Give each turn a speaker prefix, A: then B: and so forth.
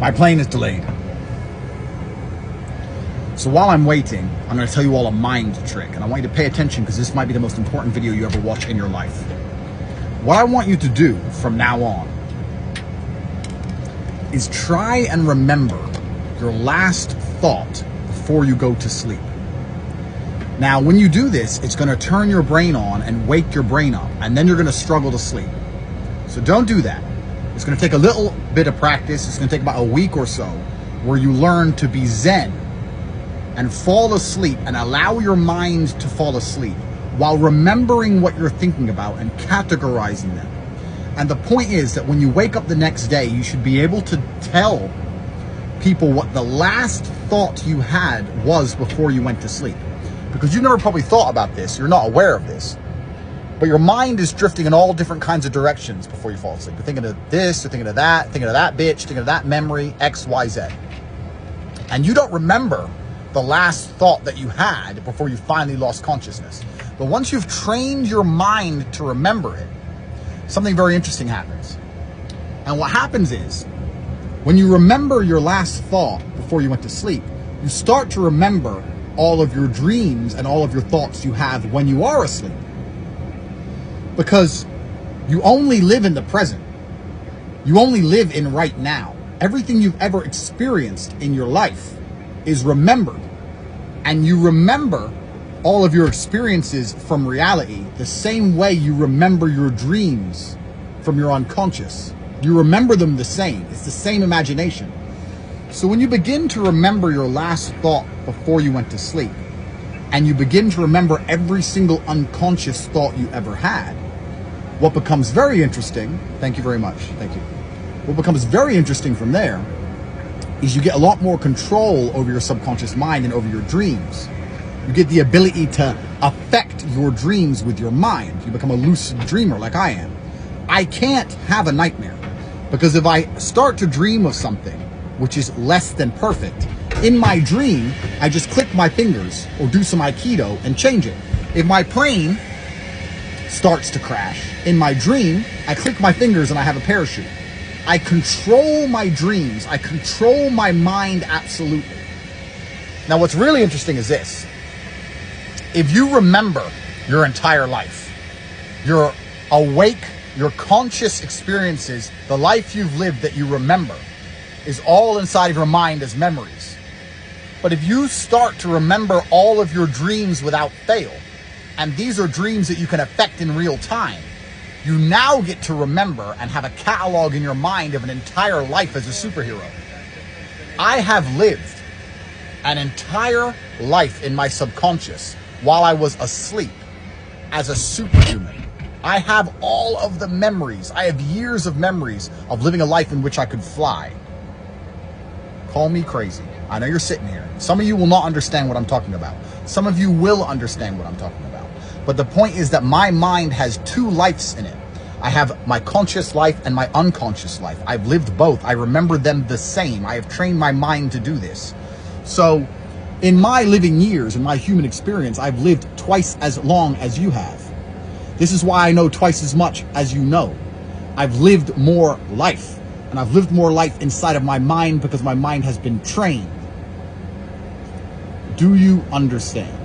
A: My plane is delayed. So while I'm waiting, I'm going to tell you all a mind trick, and I want you to pay attention because this might be the most important video you ever watch in your life. What I want you to do from now on is try and remember your last thought before you go to sleep. Now, when you do this, it's going to turn your brain on and wake your brain up, and then you're going to struggle to sleep. So don't do that. It's going to take a little bit of practice. It's going to take about a week or so where you learn to be zen and fall asleep and allow your mind to fall asleep while remembering what you're thinking about and categorizing them. And the point is that when you wake up the next day, you should be able to tell people what the last thought you had was before you went to sleep. Because you never probably thought about this, you're not aware of this. But your mind is drifting in all different kinds of directions before you fall asleep. You're thinking of this, you're thinking of that, thinking of that bitch, thinking of that memory, X, Y, Z. And you don't remember the last thought that you had before you finally lost consciousness. But once you've trained your mind to remember it, something very interesting happens. And what happens is, when you remember your last thought before you went to sleep, you start to remember all of your dreams and all of your thoughts you have when you are asleep. Because you only live in the present. You only live in right now. Everything you've ever experienced in your life is remembered. And you remember all of your experiences from reality the same way you remember your dreams from your unconscious. You remember them the same. It's the same imagination. So when you begin to remember your last thought before you went to sleep, and you begin to remember every single unconscious thought you ever had, what becomes very interesting, thank you very much, thank you. What becomes very interesting from there is you get a lot more control over your subconscious mind and over your dreams. You get the ability to affect your dreams with your mind. You become a lucid dreamer like I am. I can't have a nightmare because if I start to dream of something which is less than perfect, in my dream, I just click my fingers or do some Aikido and change it. If my plane starts to crash, in my dream, I click my fingers and I have a parachute. I control my dreams. I control my mind absolutely. Now, what's really interesting is this. If you remember your entire life, your awake, your conscious experiences, the life you've lived that you remember, is all inside of your mind as memories. But if you start to remember all of your dreams without fail, and these are dreams that you can affect in real time, you now get to remember and have a catalog in your mind of an entire life as a superhero. I have lived an entire life in my subconscious while I was asleep as a superhuman. I have all of the memories. I have years of memories of living a life in which I could fly. Call me crazy. I know you're sitting here. Some of you will not understand what I'm talking about. Some of you will understand what I'm talking about. But the point is that my mind has two lives in it. I have my conscious life and my unconscious life. I've lived both. I remember them the same. I have trained my mind to do this. So in my living years, in my human experience, I've lived twice as long as you have. This is why I know twice as much as you know. I've lived more life. And I've lived more life inside of my mind because my mind has been trained. Do you understand?